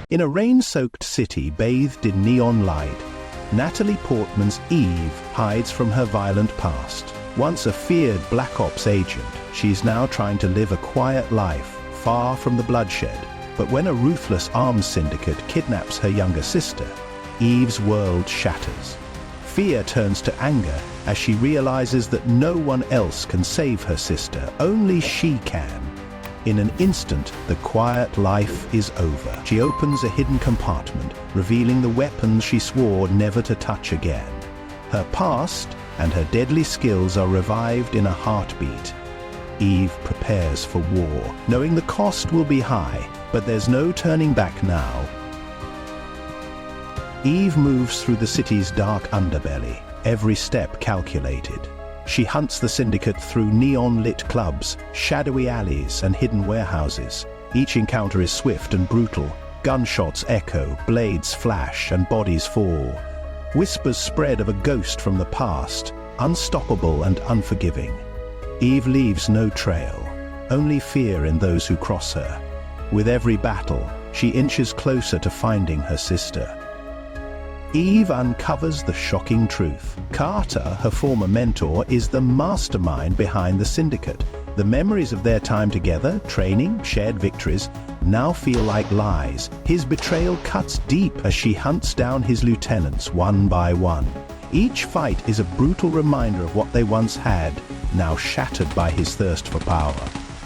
In a rain-soaked city bathed in neon light, Natalie Portman's Eve hides from her violent past. Once a feared Black Ops agent, she's now trying to live a quiet life, far from the bloodshed. But when a ruthless arms syndicate kidnaps her younger sister, Eve's world shatters. Fear turns to anger as she realizes that no one else can save her sister, only she can. In an instant, the quiet life is over. She opens a hidden compartment, revealing the weapons she swore never to touch again. Her past and her deadly skills are revived in a heartbeat. Eve prepares for war, knowing the cost will be high, but there's no turning back now. Eve moves through the city's dark underbelly, every step calculated. She hunts the syndicate through neon-lit clubs, shadowy alleys, and hidden warehouses. Each encounter is swift and brutal. Gunshots echo, blades flash, and bodies fall. Whispers spread of a ghost from the past, unstoppable and unforgiving. Eve leaves no trail, only fear in those who cross her. With every battle, she inches closer to finding her sister. Eve uncovers the shocking truth. Carter, her former mentor, is the mastermind behind the syndicate. The memories of their time together, training, shared victories, now feel like lies. His betrayal cuts deep as she hunts down his lieutenants one by one. Each fight is a brutal reminder of what they once had, now shattered by his thirst for power.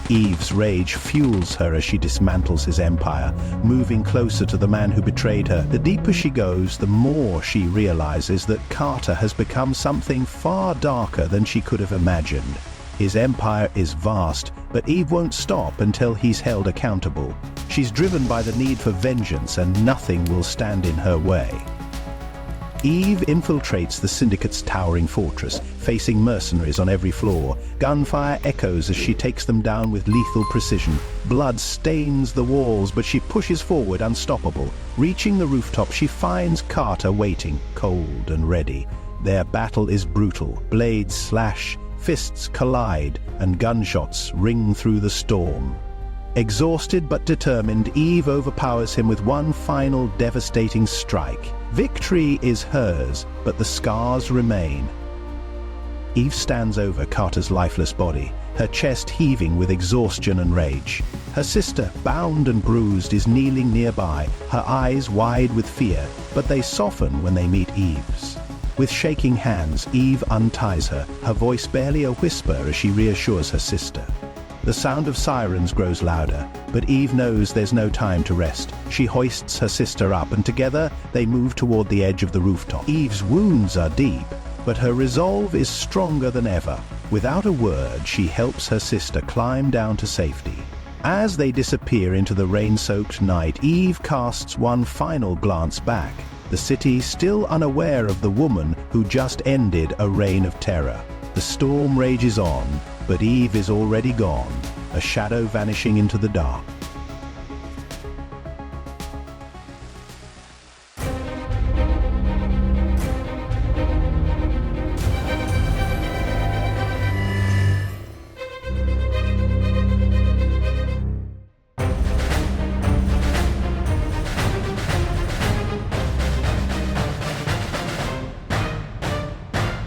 Eve's rage fuels her as she dismantles his empire, moving closer to the man who betrayed her. The deeper she goes, the more she realizes that Carter has become something far darker than she could have imagined. His empire is vast, but Eve won't stop until he's held accountable. She's driven by the need for vengeance, and nothing will stand in her way. Eve infiltrates the syndicate's towering fortress, facing mercenaries on every floor. Gunfire echoes as she takes them down with lethal precision. Blood stains the walls, but she pushes forward unstoppable. Reaching the rooftop, she finds Carter waiting, cold and ready. Their battle is brutal. Blades slash, fists collide, and gunshots ring through the storm. Exhausted but determined, Eve overpowers him with one final devastating strike. Victory is hers, but the scars remain. Eve stands over Carter's lifeless body, her chest heaving with exhaustion and rage. Her sister, bound and bruised, is kneeling nearby, her eyes wide with fear, but they soften when they meet Eve's. With shaking hands, Eve unties her, her voice barely a whisper as she reassures her sister. The sound of sirens grows louder, but Eve knows there's no time to rest. She hoists her sister up, and together they move toward the edge of the rooftop. Eve's wounds are deep, but her resolve is stronger than ever. Without a word, she helps her sister climb down to safety. As they disappear into the rain-soaked night, Eve casts one final glance back, the city still unaware of the woman who just ended a reign of terror. The storm rages on, but Eve is already gone, a shadow vanishing into the dark.